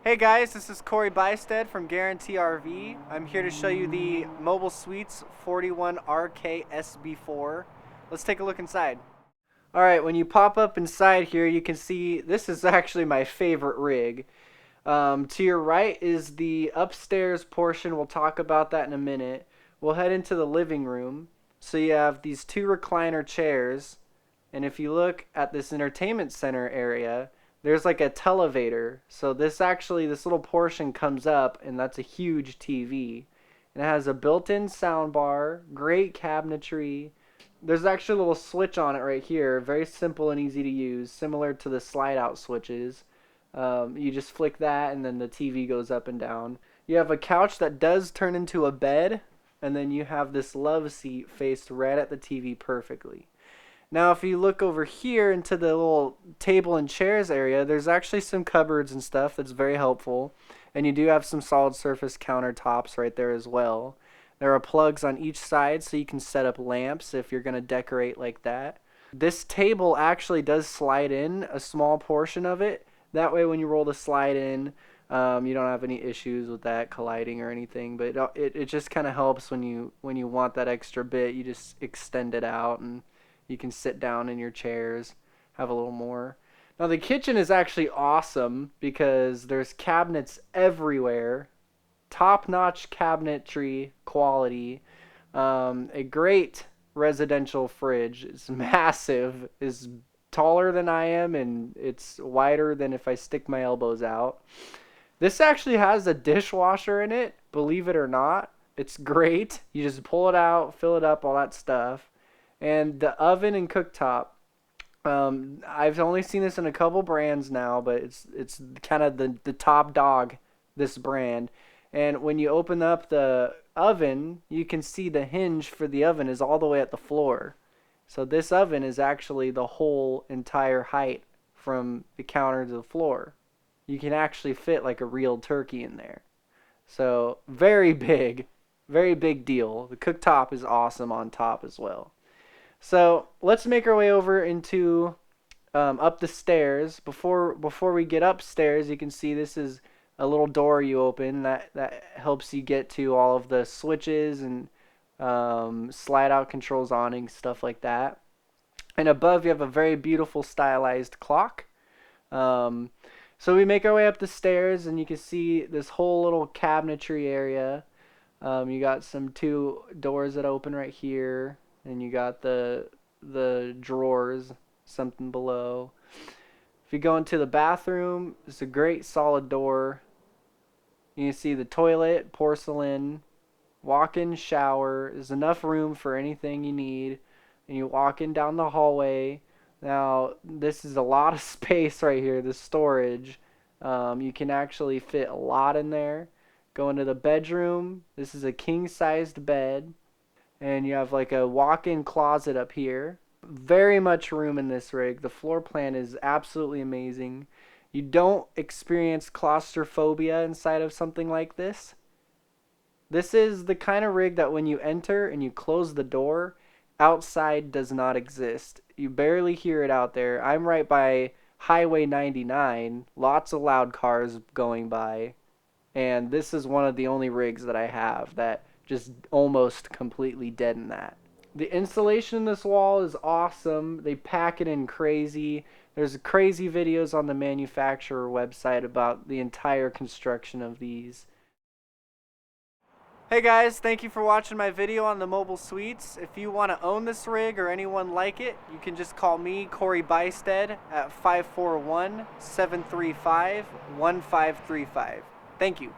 Hey guys, this is Corey Bysted from Guarantee RV. I'm here to show you the Mobile Suites 41 RKSB4. Let's take a look inside. Alright, when you pop up inside here, you can see this is actually my favorite rig. To your right is the upstairs portion. We'll talk about that in a minute. We'll head into the living room. So you have these two recliner chairs. And if you look at this entertainment center area, there's like a televator. So this little portion comes up, and that's a huge TV. And it has a built-in sound bar, great cabinetry. There's actually a little switch on it right here, very simple and easy to use, similar to the slide-out switches. You just flick that, and then the TV goes up and down. You have a couch that does turn into a bed, and then you have this love seat faced right at the TV perfectly. Now, if you look over here into the little table and chairs area, there's actually some cupboards and stuff that's very helpful. And you do have some solid surface countertops right there as well. There are plugs on each side so you can set up lamps if you're going to decorate like that. This table actually does slide in a small portion of it. That way when you roll the slide in, you don't have any issues with that colliding or anything. But it just kind of helps when you want that extra bit. You just extend it out and you can sit down in your chairs, have a little more. Now the kitchen is actually awesome because there's cabinets everywhere. Top-notch cabinetry quality. A great residential fridge. It's massive. It's taller than I am, and it's wider than if I stick my elbows out. This actually has a dishwasher in it, believe it or not. It's great. You just pull it out, fill it up, all that stuff. And the oven and cooktop, I've only seen this in a couple brands now, but it's kind of the top dog, this brand. And when you open up the oven, you can see the hinge for the oven is all the way at the floor. So this oven is actually the whole entire height from the counter to the floor. You can actually fit like a real turkey in there. So very big deal. The cooktop is awesome on top as well. So let's make our way over into up the stairs. Before we get upstairs, you can see this is a little door you open that helps you get to all of the switches and slide out controls, awning, stuff like that. And above you have a very beautiful stylized clock. So we make our way up the stairs, and you can see this whole little cabinetry area. You got some two doors that open right here. And you got the drawers, something below. If you go into the bathroom, it's a great solid door. You can see the toilet, porcelain, walk-in shower. There's enough room for anything you need. And you walk in down the hallway. Now, this is a lot of space right here, the storage. You can actually fit a lot in there. Go into the bedroom. This is a king-sized bed. And you have like a walk-in closet up here. Very much room in this rig. The floor plan is absolutely amazing. You don't experience claustrophobia inside of something like this. This is the kind of rig that when you enter and you close the door, outside does not exist. You barely hear it out there. I'm right by Highway 99. Lots of loud cars going by. And this is one of the only rigs that I have that just almost completely dead in that. The insulation in this wall is awesome. They pack it in crazy. There's crazy videos on the manufacturer website about the entire construction of these. Hey guys, thank you for watching my video on the Mobile Suites. If you want to own this rig or anyone like it, you can just call me, Corey Bysted, at 541-735-1535. Thank you.